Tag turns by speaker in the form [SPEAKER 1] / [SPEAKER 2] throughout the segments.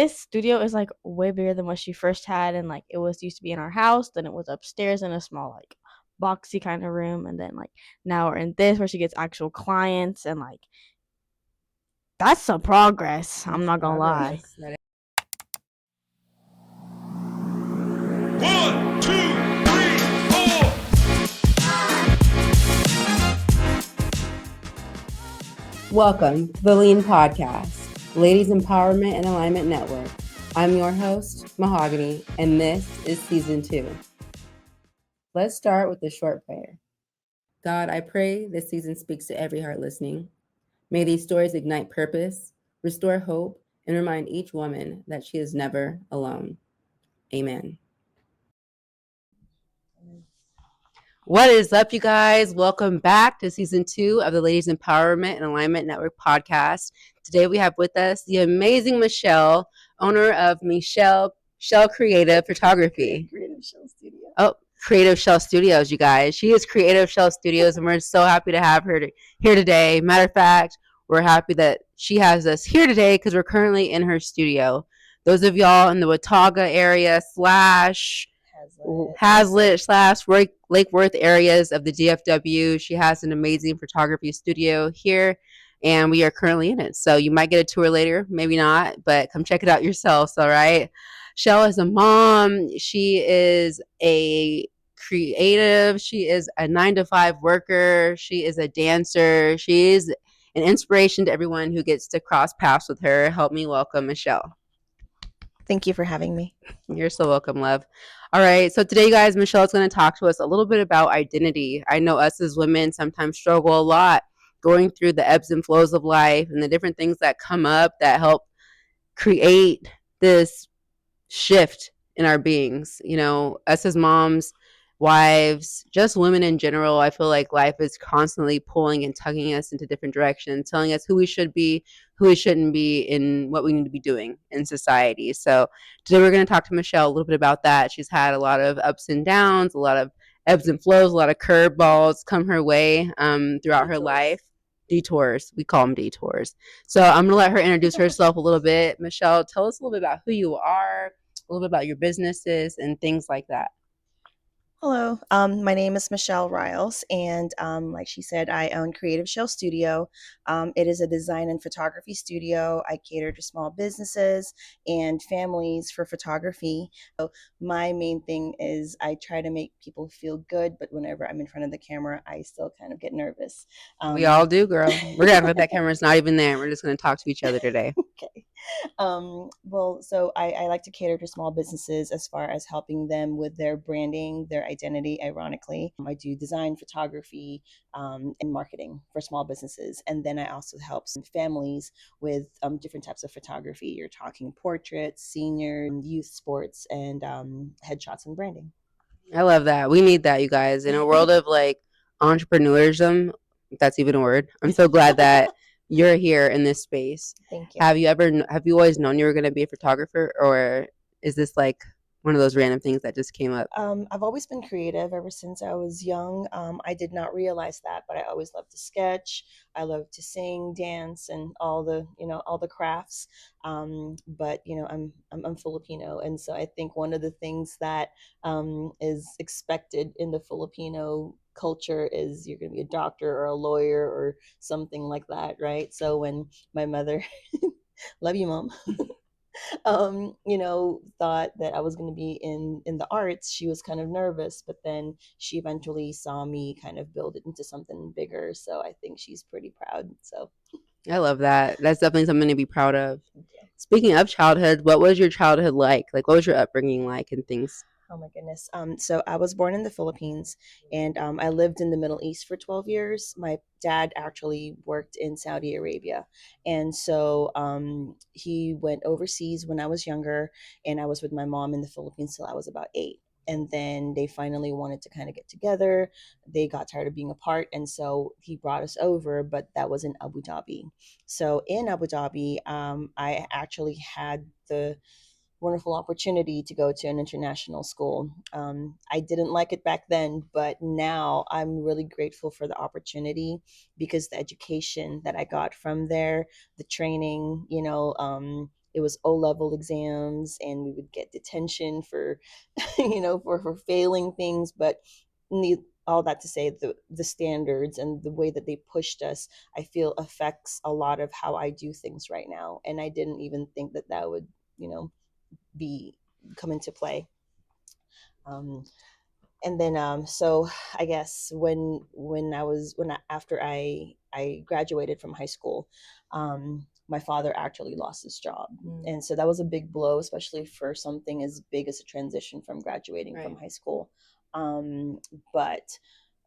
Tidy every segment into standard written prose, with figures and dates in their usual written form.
[SPEAKER 1] This studio is like way bigger than what she first had, and like it was used to be in our house, then it was upstairs in a small like boxy kind of room, and then like now we're in this where she gets actual clients, and like that's some progress. I'm not gonna lie.
[SPEAKER 2] One, two, three, four.
[SPEAKER 3] Welcome to the Lean Podcast, Ladies Empowerment and Alignment Network. I'm your host, Mahogany, and this is Season 2. Let's start with a short prayer. God, I pray this season speaks to every heart listening. May these stories ignite purpose, restore hope, and remind each woman that she is never alone. Amen. What is up, you guys? Welcome back to Season 2 of the Ladies Empowerment and Alignment Network podcast. Today we have with us the amazing Michelle, owner of Michelle Creative Photography.
[SPEAKER 1] Creative Shell Studio.
[SPEAKER 3] Oh, Creative Shell Studios, you guys. She is Creative Shell Studios, and we're so happy to have her here today. Matter of fact, we're happy that she has us here today because we're currently in her studio. Those of y'all in the Watauga area / Hazlitt / Lake Worth areas of the DFW. She has an amazing photography studio here, and we are currently in it. So you might get a tour later, maybe not, but come check it out yourselves, all right? Shell is a mom. She is a creative. She is a 9-to-5 worker. She is a dancer. She is an inspiration to everyone who gets to cross paths with her. Help me welcome Michelle.
[SPEAKER 4] Thank you for having me.
[SPEAKER 3] You're so welcome, love. All right. So today, guys, Michelle is going to talk to us a little bit about identity. I know us as women sometimes struggle a lot going through the ebbs and flows of life and the different things that come up that help create this shift in our beings. You know, us as moms, wives, just women in general, I feel like life is constantly pulling and tugging us into different directions, telling us who we should be, who we shouldn't be, and what we need to be doing in society. So today we're going to talk to Michelle a little bit about that. She's had a lot of ups and downs, a lot of ebbs and flows, a lot of curveballs come her way throughout her life. Detours. We call them detours. So I'm going to let her introduce herself a little bit. Michelle, tell us a little bit about who you are, a little bit about your businesses and things like that.
[SPEAKER 4] Hello, my name is Michelle Riles, and like she said, I own Creative Shell Studio. It is a design and photography studio. I cater to small businesses and families for photography. So my main thing is I try to make people feel good, but whenever I'm in front of the camera, I still kind of get nervous.
[SPEAKER 3] We all do, girl. We're going to put that camera's not even there. We're just going to talk to each other today.
[SPEAKER 4] Okay. So I like to cater to small businesses as far as helping them with their branding, their identity, ironically. I do design, photography, and marketing for small businesses. And then I also help some families with different types of photography. You're talking portraits, senior, youth sports, and headshots and branding.
[SPEAKER 3] I love that. We need that, you guys. In a world of like entrepreneurism, if that's even a word, I'm so glad that you're here in this space.
[SPEAKER 4] Thank you.
[SPEAKER 3] Have you always known you were going to be a photographer, or is this like one of those random things that just came up?
[SPEAKER 4] I've always been creative ever since I was young. I did not realize that, but I always loved to sketch. I love to sing, dance, and all the crafts. But I'm Filipino, and so I think one of the things that is expected in the Filipino culture is you're going to be a doctor or a lawyer or something like that, right? So when my mother, love you, mom. Thought that I was going to be in the arts, she was kind of nervous, but then she eventually saw me kind of build it into something bigger. So I think she's pretty proud. So
[SPEAKER 3] I love that. That's definitely something to be proud of. Speaking of childhood, what was your childhood like? Like, what was your upbringing like and things?
[SPEAKER 4] Oh my goodness. So I was born in the Philippines, and I lived in the Middle East for 12 years. My dad actually worked in Saudi Arabia. And so he went overseas when I was younger, and I was with my mom in the Philippines till I was about 8. And then they finally wanted to kind of get together. They got tired of being apart. And so he brought us over, but that was in Abu Dhabi. So in Abu Dhabi, I actually had the wonderful opportunity to go to an international school. I didn't like it back then, but now I'm really grateful for the opportunity because the education that I got from there, the training, it was O-level exams, and we would get detention for, for failing things. But all that to say, the standards and the way that they pushed us, I feel affects a lot of how I do things right now. And I didn't even think that that would, you know, be come into play. Um, and then so I guess after I graduated from high school, my father actually lost his job. And so that was a big blow, especially for something as big as a transition from graduating from high school. But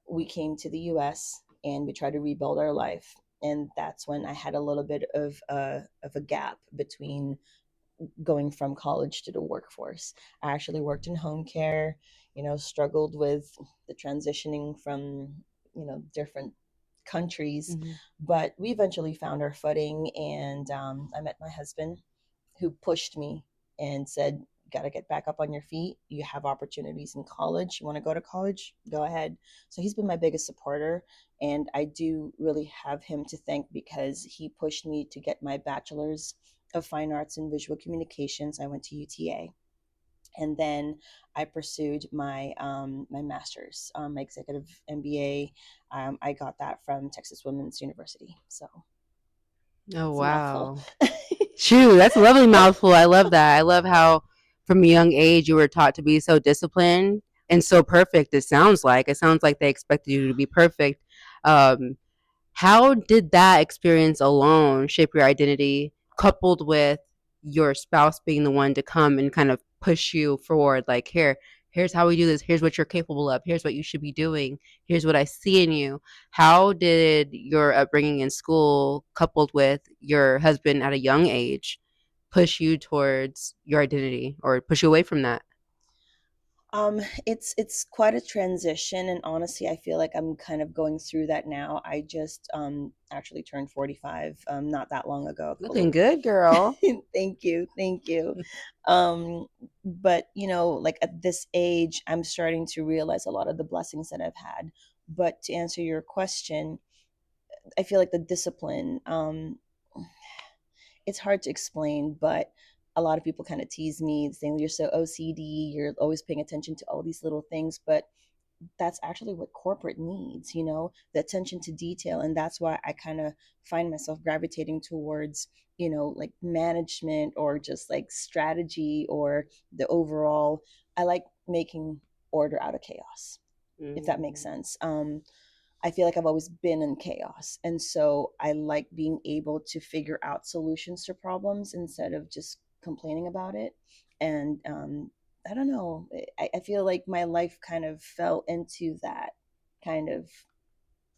[SPEAKER 4] we came to the US and we tried to rebuild our life, and that's when I had a little bit of a gap between going from college to the workforce. I actually worked in home care, struggled with the transitioning from, different countries. But we eventually found our footing, and I met my husband, who pushed me and said, got to get back up on your feet. You have opportunities in college. You want to go to college? Go ahead. So he's been my biggest supporter. And I do really have him to thank, because he pushed me to get my bachelor's of fine arts in visual communications. I went to UTA. And then I pursued my master's, my executive MBA. I got that from Texas Women's University. So
[SPEAKER 3] Oh,
[SPEAKER 4] it's a mouthful.
[SPEAKER 3] wow. Shoot, that's a lovely mouthful. I love that. I love how from a young age you were taught to be so disciplined and so perfect. It sounds like they expected you to be perfect. Um, how did that experience alone shape your identity, coupled with your spouse being the one to come and kind of push you forward? Like, here's how we do this. Here's what you're capable of. Here's what you should be doing. Here's what I see in you. How did your upbringing in school, coupled with your husband at a young age, push you towards your identity or push you away from that?
[SPEAKER 4] It's quite a transition, and honestly, I feel like I'm kind of going through that now. I just actually turned 45 not that long ago, a
[SPEAKER 3] Looking
[SPEAKER 4] couple.
[SPEAKER 3] good, girl.
[SPEAKER 4] Thank you, thank you. But like at this age, I'm starting to realize a lot of the blessings that I've had. But to answer your question, I feel like the discipline, it's hard to explain, but a lot of people kind of tease me saying you're so OCD, you're always paying attention to all these little things. But that's actually what corporate needs, the attention to detail. And that's why I kind of find myself gravitating towards, like management, or just like strategy, or the overall. I like making order out of chaos, if that makes sense. I feel like I've always been in chaos. And so I like being able to figure out solutions to problems instead of just complaining about it. And I don't know, I feel like my life kind of fell into that kind of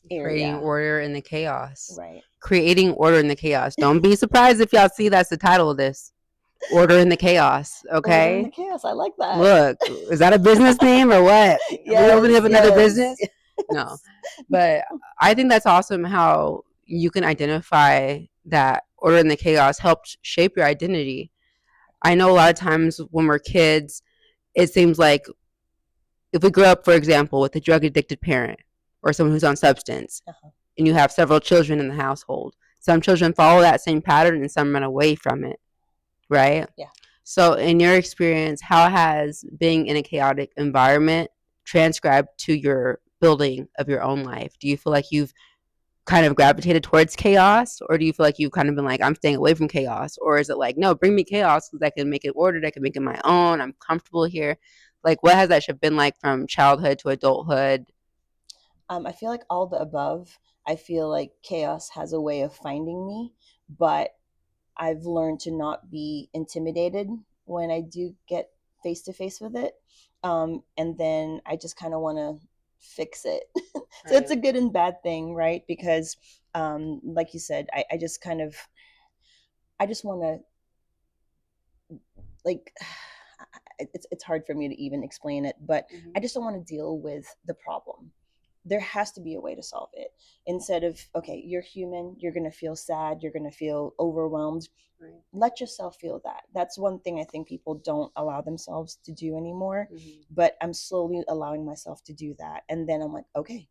[SPEAKER 3] Creating
[SPEAKER 4] area.
[SPEAKER 3] order in the chaos.
[SPEAKER 4] Right.
[SPEAKER 3] Creating order in the chaos. Don't be surprised if y'all see that's the title of this. Order in the chaos.
[SPEAKER 4] Order in the
[SPEAKER 3] Okay.
[SPEAKER 4] chaos. I like that.
[SPEAKER 3] Look, is that a business name or what? Are we opening
[SPEAKER 4] Yes,
[SPEAKER 3] up another
[SPEAKER 4] yes,
[SPEAKER 3] business? No.
[SPEAKER 4] yes.
[SPEAKER 3] But I think that's awesome how you can identify that order in the chaos helped shape your identity. I know a lot of times when we're kids, it seems like if we grow up, for example, with a drug addicted parent or someone who's on substance,
[SPEAKER 4] Uh-huh.
[SPEAKER 3] and you have several children in the household, some children follow that same pattern and some run away from it, right?
[SPEAKER 4] Yeah.
[SPEAKER 3] So, in your experience, how has being in a chaotic environment transcribed to your building of your own life? Do you feel like you've kind of gravitated towards chaos, or do you feel like you've kind of been like, I'm staying away from chaos? Or is it like, no, bring me chaos because I can make it ordered, I can make it my own, I'm comfortable here? Like, what has that shift been like from childhood to adulthood?
[SPEAKER 4] I feel like all the above. I feel like chaos has a way of finding me, but I've learned to not be intimidated when I do get face to face with it. And then I just kind of want to fix it. So it's a
[SPEAKER 3] Right.
[SPEAKER 4] good and bad thing, right? Because, like you said, I just kind of, I just want to, like, it's hard for me to even explain it, but I just don't want to deal with the problem. There has to be a way to solve it, instead of, okay, you're human, you're going to feel sad, you're going to feel overwhelmed.
[SPEAKER 3] Right.
[SPEAKER 4] Let yourself feel that. That's one thing I think people don't allow themselves to do anymore.
[SPEAKER 3] Mm-hmm.
[SPEAKER 4] But I'm slowly allowing myself to do that. And then I'm like, okay,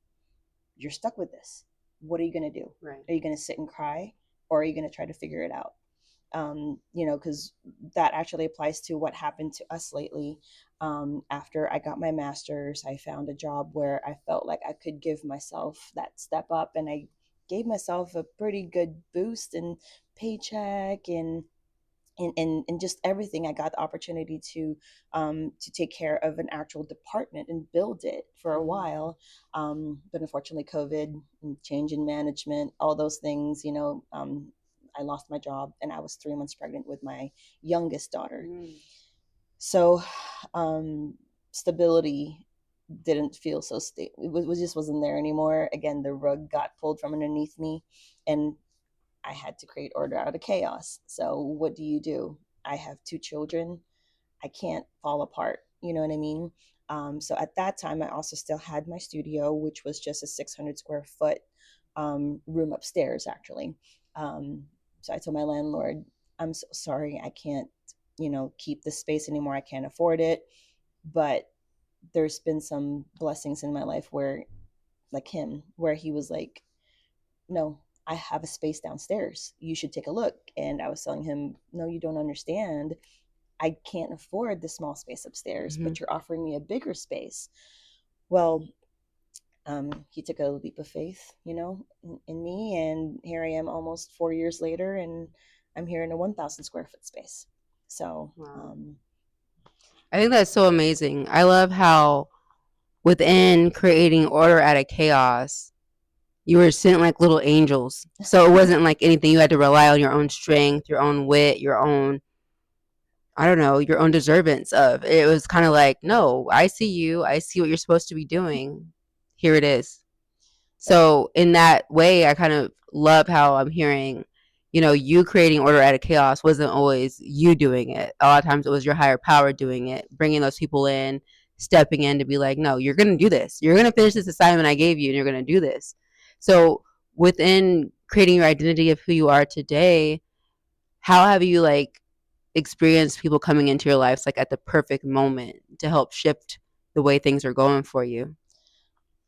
[SPEAKER 4] you're stuck with this. What are you going to do?
[SPEAKER 3] Right.
[SPEAKER 4] Are you going to sit and cry, or are you going to try to figure it out? because that actually applies to what happened to us lately. After I got my master's, I found a job where I felt like I could give myself that step up, and I gave myself a pretty good boost and paycheck and just everything. I got the opportunity to take care of an actual department and build it for a while. But unfortunately, COVID, and change in management, all those things, I lost my job, and I was 3 months pregnant with my youngest daughter. So stability didn't feel so stable. It just wasn't there anymore. Again, the rug got pulled from underneath me, and I had to create order out of chaos. So what do? I have 2 children. I can't fall apart. You know what I mean? So at that time, I also still had my studio, which was just a 600 square foot room upstairs, actually. So I told my landlord, I'm so sorry, I can't, keep this space anymore. I can't afford it. But there's been some blessings in my life where, like him, where he was like, no, I have a space downstairs. You should take a look. And I was telling him, no, you don't understand. I can't afford the small space upstairs, but you're offering me a bigger space. Well, he took a leap of faith, in me. And here I am almost 4 years later, and I'm here in a 1,000 square foot space. So,
[SPEAKER 3] Wow. I think that's so amazing. I love how within creating order out of chaos, you were sent like little angels. So it wasn't like anything you had to rely on your own strength, your own wit, your own, I don't know, your own deservance of. It was kind of like, no, I see you. I see what you're supposed to be doing. Here it is. So in that way, I kind of love how I'm hearing, you creating order out of chaos wasn't always you doing it. A lot of times it was your higher power doing it, bringing those people in, stepping in to be like, no, you're going to do this. You're going to finish this assignment I gave you, and you're going to do this. So within creating your identity of who you are today, how have you like experienced people coming into your lives like at the perfect moment to help shift the way things are going for you?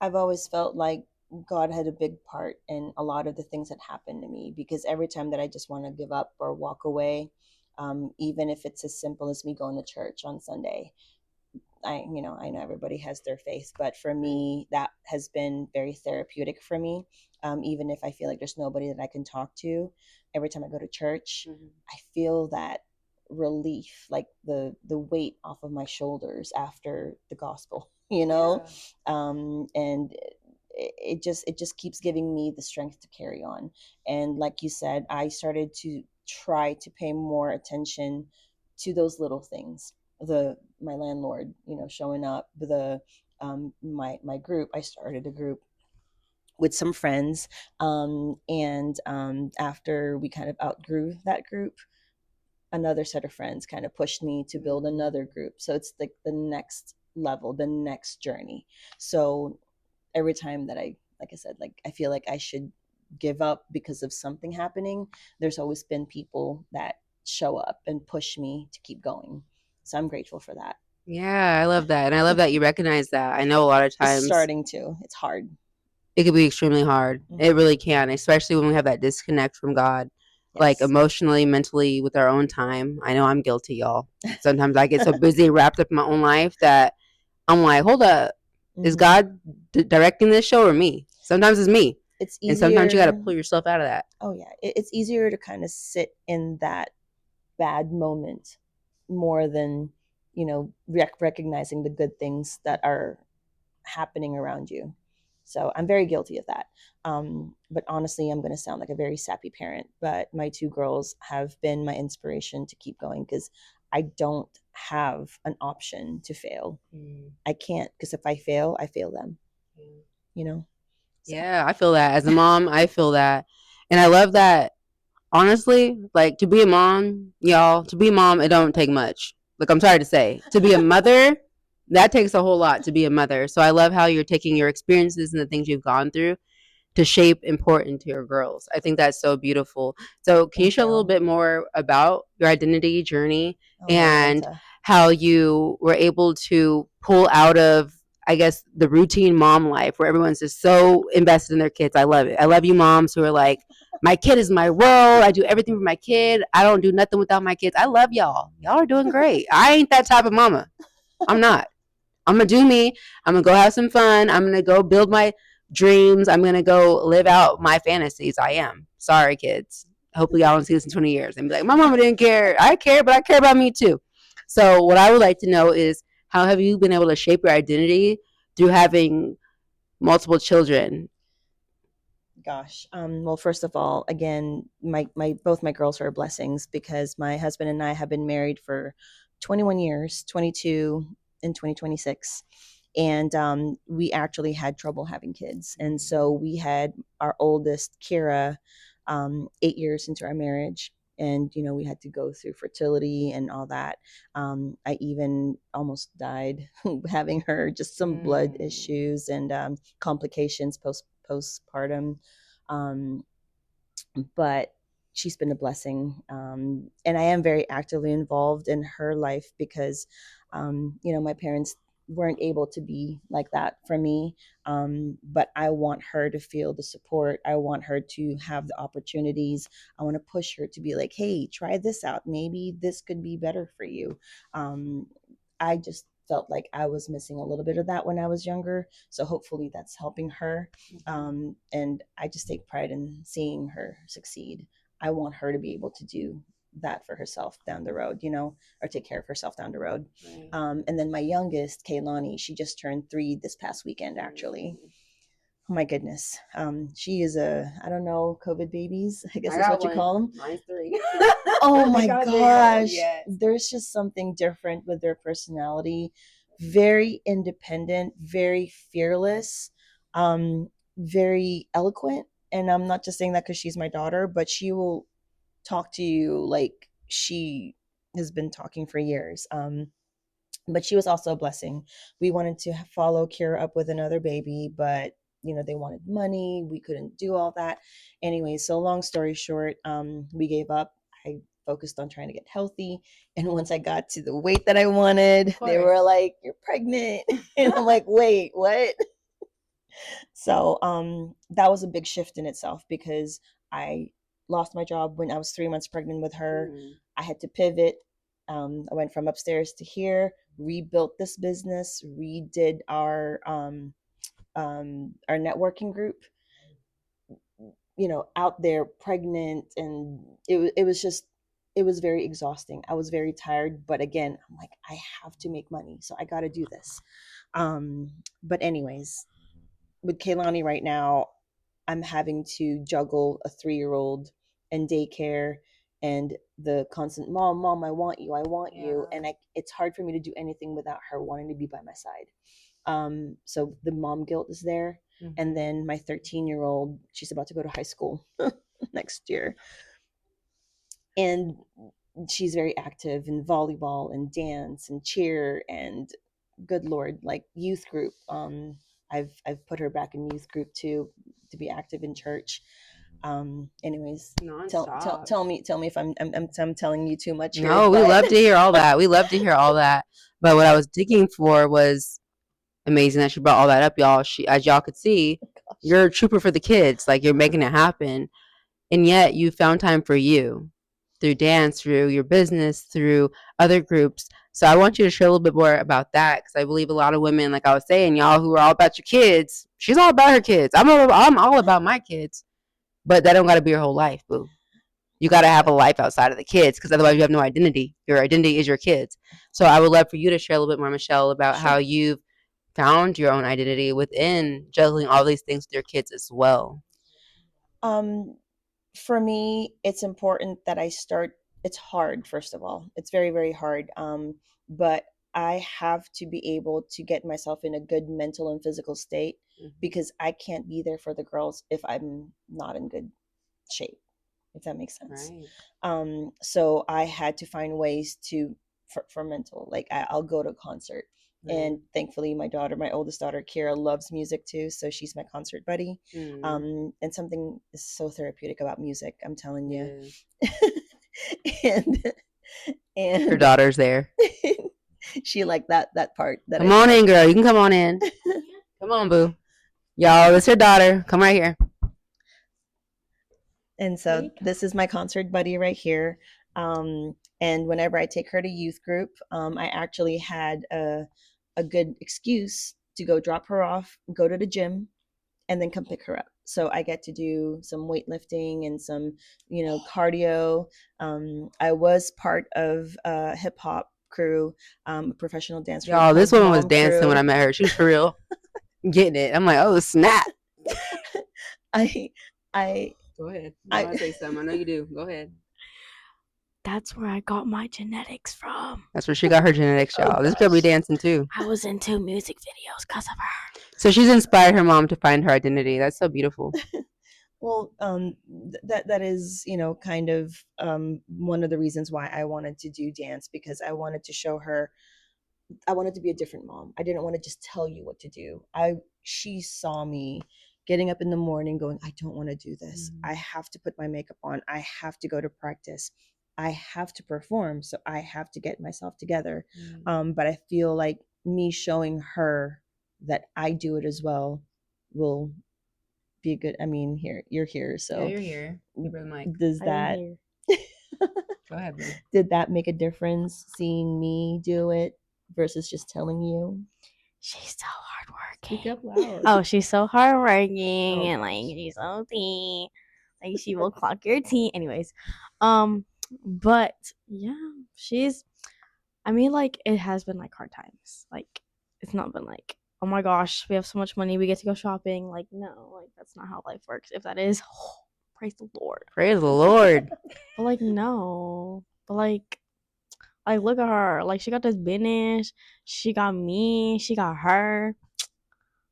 [SPEAKER 4] I've always felt like God had a big part in a lot of the things that happened to me, because every time that I just want to give up or walk away, even if it's as simple as me going to church on Sunday, I know everybody has their faith, but for me, that has been very therapeutic for me. Even if I feel like there's nobody that I can talk to, every time I go to church, I feel that relief, like the weight off of my shoulders after the gospel, and it just keeps giving me the strength to carry on. And like you said, I started to try to pay more attention to those little things. The My landlord, showing up, my group. I started a group with some friends, and after we kind of outgrew that group, another set of friends kind of pushed me to build another group. So it's like the next level, the next journey. So every time that like I said, like I feel like I should give up because of something happening, there's always been people that show up and push me to keep going. So I'm grateful for that.
[SPEAKER 3] Yeah, I love that. And I love that you recognize that. I know a lot of
[SPEAKER 4] It's
[SPEAKER 3] times
[SPEAKER 4] starting to. It's hard.
[SPEAKER 3] it can be extremely hard. It really can, especially when we have that disconnect from God, like
[SPEAKER 4] Yes.
[SPEAKER 3] emotionally, mentally, with our own time. I know I'm guilty, y'all. Sometimes I get so busy, wrapped up in my own life that I'm like, hold up, is God directing this show or me? Sometimes it's me.
[SPEAKER 4] It's
[SPEAKER 3] And sometimes you got to
[SPEAKER 4] easier.
[SPEAKER 3] pull yourself out of that.
[SPEAKER 4] Oh yeah, it's easier to kind of sit in that bad moment more than recognizing the good things that are happening around you. So I'm very guilty of that. But honestly, I'm going to sound like a very sappy parent, but my 2 girls have been my inspiration to keep going, because I don't have an option to fail. I can't, because if I fail them. So.
[SPEAKER 3] Yeah, I feel that. As a mom, I feel that. And I love that. Honestly, like to be a mom, y'all, to be a mom, it don't take much. Like I'm sorry to say, to be a mother, that takes a whole lot to be a mother. So I love how you're taking your experiences and the things you've gone through to shape and pour into your girls. I think that's so beautiful. So can you share a little bit more about your identity journey and how you were able to pull out of, I guess, the routine mom life where everyone's just so invested in their kids? I love it. I love you moms who are like, My kid is my world. I do everything for my kid. I don't do nothing without my kids. I love y'all. Y'all are doing great. I ain't that type of mama. I'm not. I'm going to do me. I'm going to go have some fun. I'm going to go build my dreams. I'm going to go live out my fantasies. I am. Sorry, kids. Hopefully, y'all don't see this in 20 years and be like, my mama didn't care. I care, but I care about me too. So, what I would like to know is how have you been able to shape your identity through having multiple children?
[SPEAKER 4] Gosh. Well, first of all, again, my both my girls are blessings because my husband and I have been married for 21 years, 22 in 2026. And we actually had trouble having kids. And so we had our oldest, Kira, 8 years into our marriage. And, we had to go through fertility and all that. I even almost died having her, just some blood issues and complications postpartum. Um, but she's been a blessing. And I am very actively involved in her life because, my parents weren't able to be like that for me. But I want her to feel the support. I want her to have the opportunities. I want to push her to be like, hey, try this out. Maybe this could be better for you. I just felt like I was missing a little bit of that when I was younger. So hopefully that's helping her. And I just take pride in seeing her succeed. I want her to be able to do that for herself down the road, or take care of herself down the road.
[SPEAKER 3] Right.
[SPEAKER 4] And then my youngest, Kaylani, she just turned 3 this past weekend, actually. Oh my goodness. She is I don't know, COVID babies, I guess that's what you call them.
[SPEAKER 3] Mine's 3.
[SPEAKER 4] Oh my gosh. Yes. There's just something different with their personality. Very independent, very fearless, very eloquent. And I'm not just saying that because she's my daughter, but she will talk to you like she has been talking for years. But she was also a blessing. We wanted to follow Kira up with another baby, but they wanted money. We couldn't do all that. Anyway, so long story short, we gave up. I focused on trying to get healthy. And once I got to the weight that I wanted, they were like, you're pregnant. And I'm like, wait, what? So that was a big shift in itself because I lost my job when I was 3 months pregnant with her. I had to pivot. I went from upstairs to here, rebuilt this business, redid our networking group. Out there pregnant, and it was very exhausting. I was very tired, but again, I'm like, I have to make money, so I got to do this. But anyways, with Kaylani right now, I'm having to juggle a 3-year-old and daycare and the constant mom, I want you. And it's hard for me to do anything without her wanting to be by my side. So the mom guilt is there. Mm-hmm. And then my 13-year-old, she's about to go to high school next year. And she's very active in volleyball and dance and cheer and, good Lord, like youth group. I've put her back in youth group too, to be active in church. Anyways, tell me if I'm telling you too much here.
[SPEAKER 3] No, we love to hear all that. We love to hear all that. But what I was digging for was amazing that she brought all that up, y'all. She, as y'all could see, you're a trooper for the kids. Like, you're making it happen. And yet you found time for you through dance, through your business, through other groups. So I want you to share a little bit more about that, because I believe a lot of women, like I was saying, y'all who are all about your kids, she's all about her kids. I'm all about my kids. But that don't got to be your whole life, boo. You got to have a life outside of the kids, because otherwise you have no identity. Your identity is your kids. So I would love for you to share a little bit more, Michelle, about how you've found your own identity within juggling all these things with your kids as well.
[SPEAKER 4] For me, it's important that I start. It's hard, first of all. It's very, very hard. But I have to be able to get myself in a good mental and physical state, because I can't be there for the girls if I'm not in good shape, if that makes sense. Right. So I had to find ways for mental, like I'll go to a concert. And thankfully, my oldest daughter, Kira, loves music too. So she's my concert buddy. And something is so therapeutic about music, I'm telling you. and
[SPEAKER 3] her daughter's there.
[SPEAKER 4] She liked that part.
[SPEAKER 3] Come on in, girl. You can come on in. Come on, boo. Y'all, it's her daughter. Come right here.
[SPEAKER 4] And so this is my concert buddy right here. And whenever I take her to youth group, I actually had a good excuse to go drop her off, go to the gym, and then come pick her up. So I get to do some weightlifting and some, cardio. I was part of a hip hop crew, a professional dance crew
[SPEAKER 3] Y'all, this
[SPEAKER 4] called
[SPEAKER 3] woman was
[SPEAKER 4] Mom
[SPEAKER 3] dancing when
[SPEAKER 4] Crew.
[SPEAKER 3] I met her. She was for real getting it. I'm like, oh snap.
[SPEAKER 4] I, I,
[SPEAKER 3] Go ahead. You
[SPEAKER 4] I,
[SPEAKER 3] want to say something? I know you do. Go ahead.
[SPEAKER 1] That's where I got my genetics from.
[SPEAKER 3] That's where she got her genetics, y'all.
[SPEAKER 4] Oh,
[SPEAKER 3] This girl be
[SPEAKER 4] gosh.
[SPEAKER 3] dancing too.
[SPEAKER 1] I was into music videos because of her.
[SPEAKER 3] So she's inspired her mom to find her identity. That's so beautiful.
[SPEAKER 4] Well, that is, kind of one of the reasons why I wanted to do dance, because I wanted to show her I wanted to be a different mom. I didn't want to just tell you what to do. She saw me getting up in the morning going, I don't want to do this. I have to put my makeup on. I have to go to practice. I have to perform. So I have to get myself together. But I feel like me showing her that I do it as well will be a good. I mean, you're here, so
[SPEAKER 3] Yeah, you're here. Give her the mic.
[SPEAKER 4] does that
[SPEAKER 3] Go ahead, babe.
[SPEAKER 4] did that make a difference, seeing me do it versus just telling you?
[SPEAKER 1] She's so hardworking.
[SPEAKER 3] Speak up loud.
[SPEAKER 1] Oh, she's so hardworking
[SPEAKER 4] Oh,
[SPEAKER 1] and like
[SPEAKER 4] gosh.
[SPEAKER 1] she's so tea. Like she will clock your tea. Anyways, but yeah, I mean, like it has been like hard times. Like it's not been like, oh my gosh, we have so much money, we get to go shopping. Like no, like that's not how life works. If that is, praise the Lord.
[SPEAKER 3] Praise the Lord.
[SPEAKER 1] But like no, but like look at her. Like she got this business. She got me. She got her.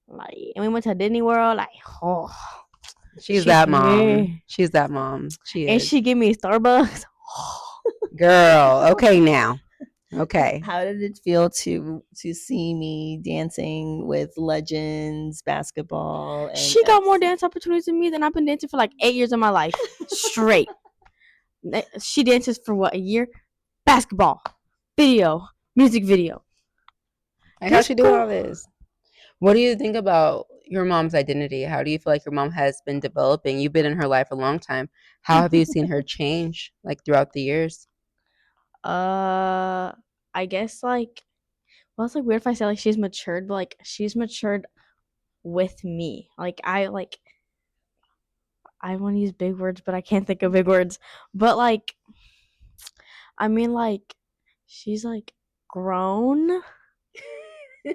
[SPEAKER 1] Like, and we went to Disney World. Like, oh,
[SPEAKER 3] She's
[SPEAKER 1] she
[SPEAKER 3] that
[SPEAKER 1] here.
[SPEAKER 3] mom. She's that mom. She
[SPEAKER 1] And
[SPEAKER 3] is.
[SPEAKER 1] she give me Starbucks.
[SPEAKER 3] Girl, okay now. Okay.
[SPEAKER 4] How did it feel to see me dancing with legends, basketball, and
[SPEAKER 1] She got more dance opportunities than me than I've been dancing for like 8 years of my life straight. She dances for what, a year? Basketball, video, music video.
[SPEAKER 3] Like, how's
[SPEAKER 1] This
[SPEAKER 3] she doing
[SPEAKER 1] girl-
[SPEAKER 3] all this? What do you think about your mom's identity? How do you feel like your mom has been developing? You've been in her life a long time. How have you seen her change like throughout the years?
[SPEAKER 1] I guess like, well, it's like weird if I say like she's matured, but like she's matured with me. I want to use big words, but I can't think of big words. But like, I mean, like, she's like grown.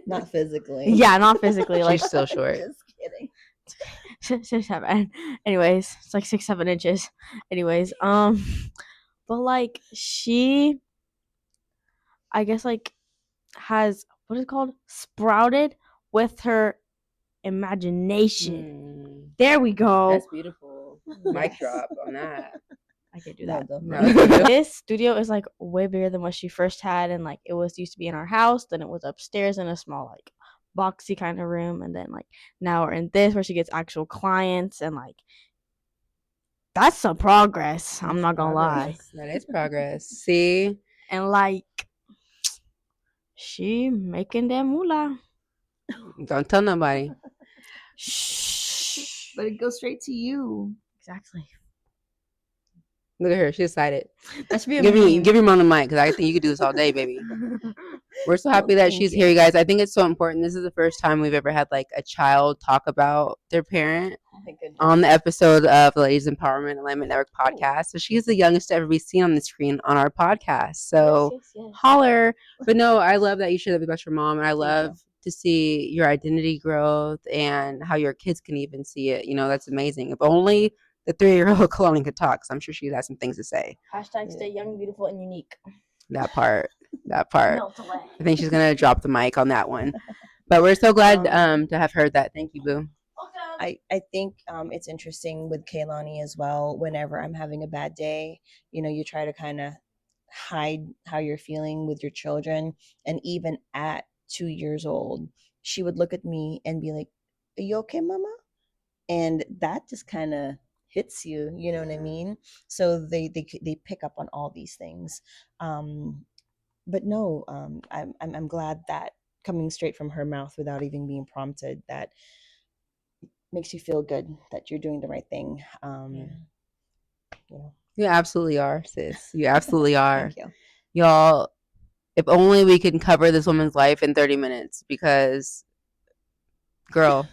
[SPEAKER 4] not physically.
[SPEAKER 1] Yeah, not physically. Like,
[SPEAKER 3] She's still short.
[SPEAKER 4] Just kidding.
[SPEAKER 1] 6'7". Anyways, it's like 6-7 inches. Anyways, but like I guess like has what is it called, sprouted with her imagination. There we go.
[SPEAKER 3] That's beautiful. Mic
[SPEAKER 4] Yes.
[SPEAKER 3] drop on that.
[SPEAKER 1] I could do
[SPEAKER 4] No,
[SPEAKER 1] that.
[SPEAKER 4] don't.
[SPEAKER 3] No.
[SPEAKER 1] This studio is like way bigger than what she first had, and like it was used to be in our house, then it was upstairs in a small like boxy kind of room, and then like now we're in this where she gets actual clients, and like that's some progress. I'm not gonna lie.
[SPEAKER 3] That is progress. See?
[SPEAKER 1] And like she making that moolah.
[SPEAKER 3] Don't tell nobody.
[SPEAKER 1] Shh.
[SPEAKER 4] But it goes straight to you.
[SPEAKER 1] Exactly.
[SPEAKER 3] Look at her. She's excited.
[SPEAKER 1] That should be a
[SPEAKER 3] Give
[SPEAKER 1] meme.
[SPEAKER 3] your mom the mic because I think you could do this all day, baby. We're so happy that
[SPEAKER 4] thank
[SPEAKER 3] she's
[SPEAKER 4] you.
[SPEAKER 3] here, you guys. I think it's so important. This is the first time we've ever had like a child talk about their parent
[SPEAKER 4] Thank goodness.
[SPEAKER 3] on the episode of the Ladies Empowerment Alignment Network podcast. So she's the youngest to ever be seen on the screen on our podcast. So
[SPEAKER 1] yes.
[SPEAKER 3] holler. But no, I love that you share that about your mom, and I
[SPEAKER 4] Thank
[SPEAKER 3] love to see your identity growth and how your kids can even see it. You know, that's amazing. If only the 3-year-old Kalani could talk, 'cause I'm sure she has some things to say.
[SPEAKER 1] Hashtag stay young, beautiful, and unique.
[SPEAKER 3] That part. That part.
[SPEAKER 1] Melt away.
[SPEAKER 3] I think she's gonna drop the mic on that one. But we're so glad to have heard that. Thank you, Boo.
[SPEAKER 4] I think it's interesting with Kaylani as well. Whenever I'm having a bad day, you try to kind of hide how you're feeling with your children. And even at 2 years old, she would look at me and be like, "Are you okay, mama?" And that just kind of hits you, you know what I mean? So they pick up on all these things. But no, I'm glad that coming straight from her mouth without even being prompted, that makes you feel good that you're doing the right thing. you know.
[SPEAKER 3] You absolutely are, sis. You absolutely are.
[SPEAKER 4] Thank you.
[SPEAKER 3] Y'all, if only we can cover this woman's life in 30 minutes because, girl,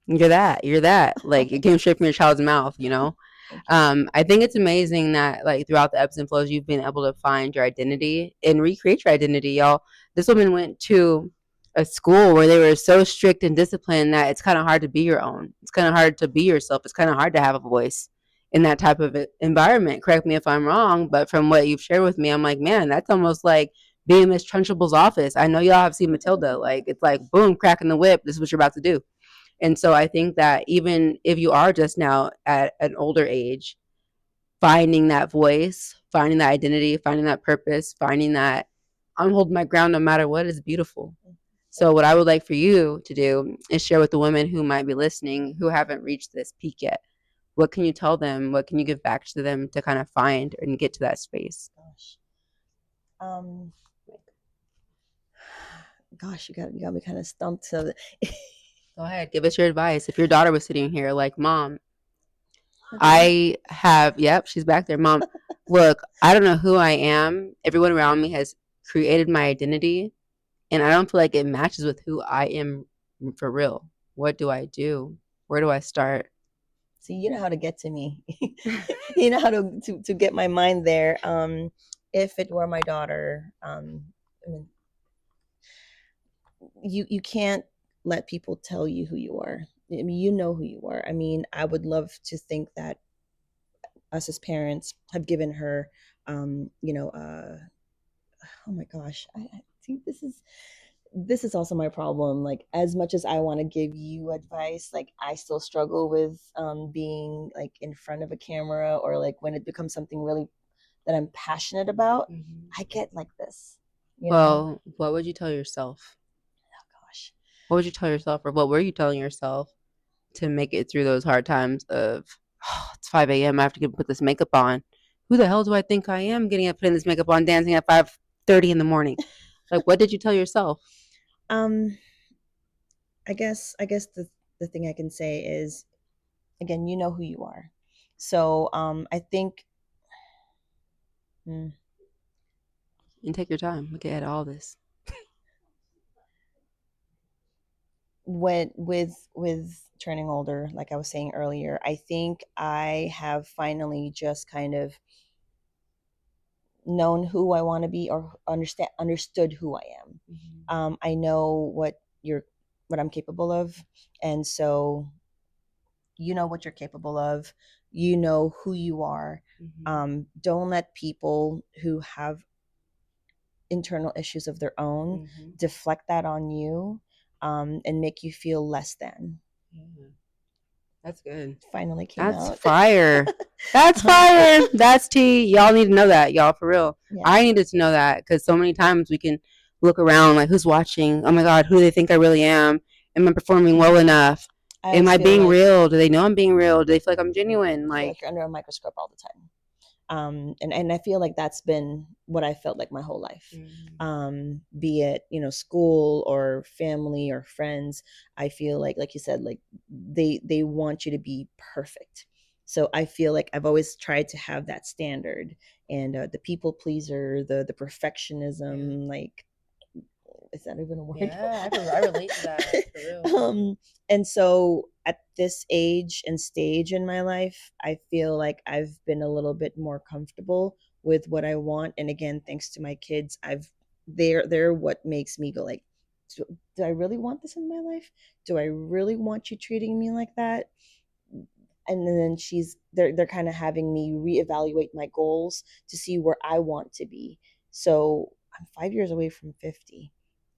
[SPEAKER 3] you're that. You're that. Like, it came straight from your child's mouth, you know?
[SPEAKER 4] Thank you.
[SPEAKER 3] I think it's amazing that, like, throughout the ebbs and flows, you've been able to find your identity and recreate your identity, y'all. This woman went to a school where they were so strict and disciplined that it's kind of hard to be your own. It's kind of hard to be yourself. It's kind of hard to have a voice in that type of environment. Correct me if I'm wrong, but from what you've shared with me, I'm like, man, that's almost like being in Miss Trunchable's office. I know y'all have seen Matilda. Like, it's like, boom, cracking the whip. This is what you're about to do. And so I think that even if you are just now at an older age, finding that voice, finding that identity, finding that purpose, finding that I'm holding my ground no matter what is beautiful. So what I would like for you to do is share with the women who might be listening who haven't reached this peak yet. What can you tell them? What can you give back to them to kind of find and get to that space?
[SPEAKER 4] Um, gosh, you got me kind of stumped. So
[SPEAKER 3] Go ahead, give us your advice. If your daughter was sitting here like, Mom, I have, yep, she's back there. Mom, look, I don't know who I am. Everyone around me has created my identity, and I don't feel like it matches with who I am for real. What do I do? Where do I start?
[SPEAKER 4] See, you know how to get to me. You know how to get my mind there. If it were my daughter, I mean, you can't let people tell you who you are. I mean, you know who you are. I mean, I would love to think that us as parents have given her, you know, oh my gosh, I think this is also my problem. Like, as much as I want to give you advice, like, I still struggle with being like in front of a camera, or like when it becomes something really that I'm passionate about, I get like this, you know.
[SPEAKER 3] Well, what would you tell yourself?
[SPEAKER 4] Oh gosh.
[SPEAKER 3] What would you tell yourself, or what were you telling yourself to make it through those hard times of, oh, it's 5 a.m. I have to put this makeup on. Who the hell do I think I am getting up, putting this makeup on, dancing at 5:30 in the morning? Like, what did you tell yourself?
[SPEAKER 4] Um, I guess the thing I can say is, again, you know who you are. So I think, hmm,
[SPEAKER 3] And take your time. Look at all this.
[SPEAKER 4] when with turning older, like I was saying earlier, I think I have finally just kind of known who I want to be, or understood who I am. I know what I'm capable of, and so you know what you're capable of. You know who you are. Don't let people who have internal issues of their own deflect that on you, and make you feel less than.
[SPEAKER 3] That's good.
[SPEAKER 4] Finally came
[SPEAKER 3] That's
[SPEAKER 4] out.
[SPEAKER 3] fire. That's fire. That's tea. Y'all need to know that, y'all, for real.
[SPEAKER 4] Yeah.
[SPEAKER 3] I needed to know that because so many times we can look around like, who's watching? Oh my God, who do they think I really am? Am I performing well enough? Am I being real? Do they know I'm being real? Do they feel like I'm genuine?
[SPEAKER 4] I feel
[SPEAKER 3] Like,
[SPEAKER 4] like you're under a microscope all the time. And I feel like that's been what I felt like my whole life. Be it, you know, school or family or friends. I feel like you said, like they want you to be perfect. So I feel like I've always tried to have that standard, and the people pleaser, the perfectionism, like, is that even a word?
[SPEAKER 3] yeah, I relate to that for real.
[SPEAKER 4] And so at this age and stage in my life, I feel like I've been a little bit more comfortable with what I want. And again, thanks to my kids, they're what makes me go like, do I really want this in my life? Do I really want you treating me like that? And then they're kind of having me reevaluate my goals to see where I want to be. So I'm 5 years away from 50,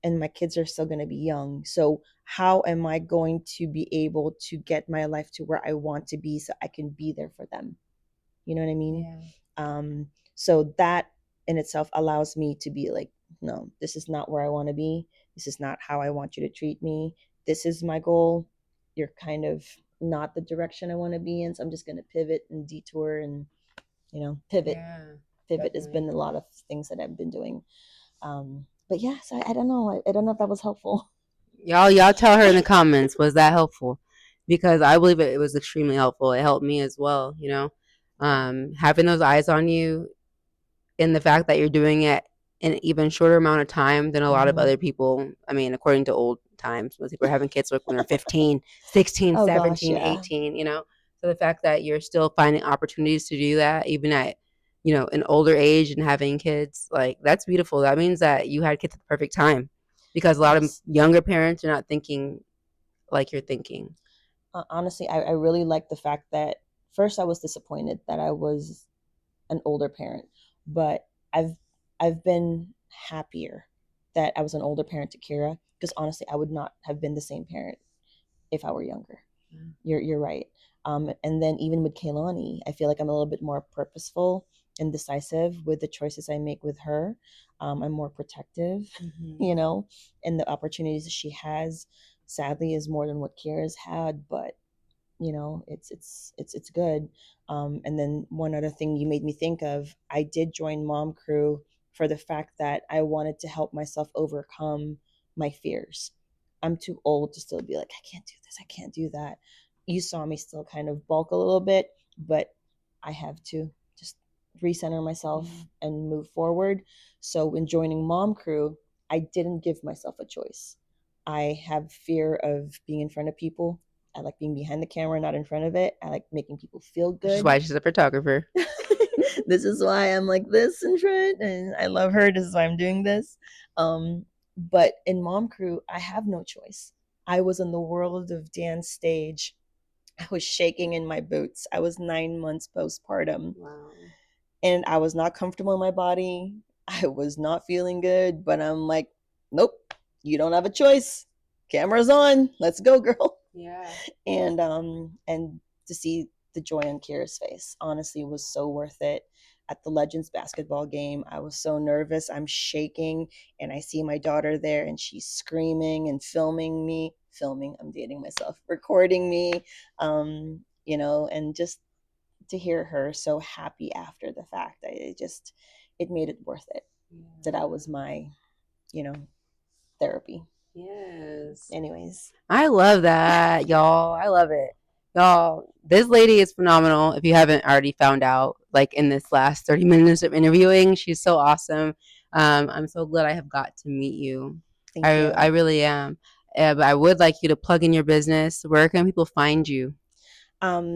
[SPEAKER 4] and my kids are still going to be young. So how am I going to be able to get my life to where I want to be so I can be there for them? You know what I mean? So that in itself allows me to be like, no, this is not where I want to be. This is not how I want you to treat me. This is my goal. You're kind of not the direction I want to be in. So I'm just going to pivot and detour and, pivot. Pivot has been a lot of things that I've been doing. But yeah, so I don't know. I don't know if that was helpful.
[SPEAKER 3] Y'all tell her in the comments, was that helpful? Because I believe it was extremely helpful. It helped me as well, you know. Having those eyes on you, and the fact that you're doing it in an even shorter amount of time than a lot of
[SPEAKER 4] Mm-hmm.
[SPEAKER 3] other people. I mean, according to old times, most people were having kids like when they're 15, 16,
[SPEAKER 4] Oh gosh,
[SPEAKER 3] 17,
[SPEAKER 4] yeah.
[SPEAKER 3] 18, you know? So the fact that you're still finding opportunities to do that, even at, an older age and having kids, like that's beautiful. That means that you had kids at the perfect time, because a lot of
[SPEAKER 4] Yes.
[SPEAKER 3] younger parents are not thinking like you're thinking.
[SPEAKER 4] Honestly, I really like the fact that first I was disappointed that I was an older parent, but I've I've been happier that I was an older parent to Kira, because honestly, I would not have been the same parent if I were younger. You're right. And then even with Kaylani, I feel like I'm a little bit more purposeful and decisive with the choices I make with her. I'm more protective,
[SPEAKER 3] Mm-hmm.
[SPEAKER 4] you know, and the opportunities that she has, sadly, is more than what Kira's had. But it's good. And then one other thing you made me think of, I did join Mom Crew for the fact that I wanted to help myself overcome my fears. I'm too old to still be like, I can't do this, I can't do that. You saw me still kind of bulk a little bit, but I have to just recenter myself and move forward. So in joining Mom Crew, I didn't give myself a choice. I have fear of being in front of people. I like being behind the camera, not in front of it. I like making people feel
[SPEAKER 3] Which is
[SPEAKER 4] good.
[SPEAKER 3] why she's a photographer.
[SPEAKER 4] This is why I'm like this in front, and I love her. This is why I'm doing this. But in Mom Crew, I have no choice. I was in the world of dance stage. I was shaking in my boots. I was 9 months postpartum.
[SPEAKER 3] Wow.
[SPEAKER 4] And I was not comfortable in my body. I was not feeling good, but I'm like, nope, you don't have a choice. Camera's on. Let's go, girl.
[SPEAKER 3] Yeah.
[SPEAKER 4] And to see the joy on Kira's face, honestly, was so worth it. At the Legends basketball game, I was so nervous. I'm shaking, and I see my daughter there, and she's screaming and filming me. Filming, I'm dating myself. Recording me, and just to hear her so happy after the fact, it made it worth it. Yeah. That I was my, you know, therapy.
[SPEAKER 3] Yes.
[SPEAKER 4] Anyways,
[SPEAKER 3] I love that, y'all. I love it. Y'all, this lady is phenomenal. If you haven't already found out, like in this last 30 minutes of interviewing, she's so awesome. I'm so glad I have got to meet you.
[SPEAKER 4] thank
[SPEAKER 3] I
[SPEAKER 4] you.
[SPEAKER 3] really am. But I would like you to plug in your business. Where can people find you?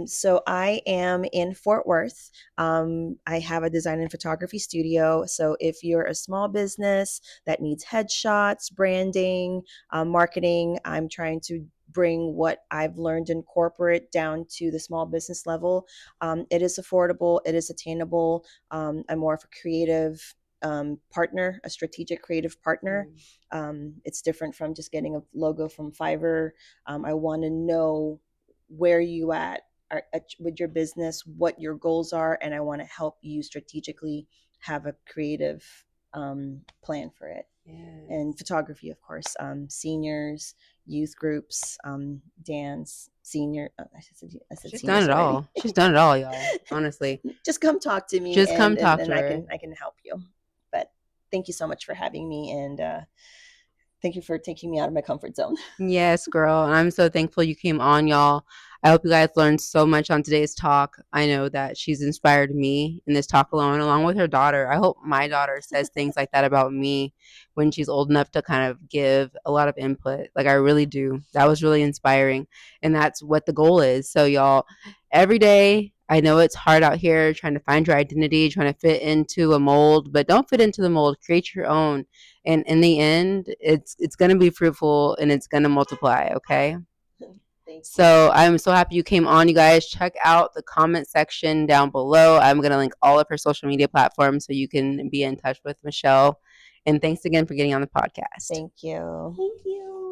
[SPEAKER 4] So I am in Fort Worth. I have a design and photography studio. So if you're a small business that needs headshots, branding, marketing, I'm trying to bring what I've learned in corporate down to the small business level. It is affordable, it is attainable. I'm more of a creative partner, a strategic creative partner. It's different from just getting a logo from Fiverr. I want to know where you are at with your business, what your goals are, and I want to help you strategically have a creative plan for it. Yes. And photography, of course, seniors, youth groups, dance, senior. I said
[SPEAKER 3] She's done
[SPEAKER 4] seniors
[SPEAKER 3] it
[SPEAKER 4] already.
[SPEAKER 3] all. She's done it all, y'all. Honestly,
[SPEAKER 4] Just come talk to me,
[SPEAKER 3] just come
[SPEAKER 4] and
[SPEAKER 3] talk
[SPEAKER 4] and
[SPEAKER 3] to
[SPEAKER 4] I
[SPEAKER 3] her.
[SPEAKER 4] can help you. But thank you so much for having me, and thank you for taking me out of my comfort zone.
[SPEAKER 3] Yes, girl. And I'm so thankful you came on, y'all. I hope you guys learned so much on today's talk. I know that she's inspired me in this talk alone, along with her daughter. I hope my daughter says things like that about me when she's old enough to kind of give a lot of input. Like, I really do. That was really inspiring. And that's what the goal is. So, y'all, every day, I know it's hard out here trying to find your identity, trying to fit into a mold, but don't fit into the mold. Create your own, and in the end it's going to be fruitful and it's going to multiply. Okay. So I'm so happy you came on. You guys, check out the comment section down below. I'm going to link all of her social media platforms so you can be in touch with Michelle. And thanks again for getting on the podcast.
[SPEAKER 4] Thank you. Thank you.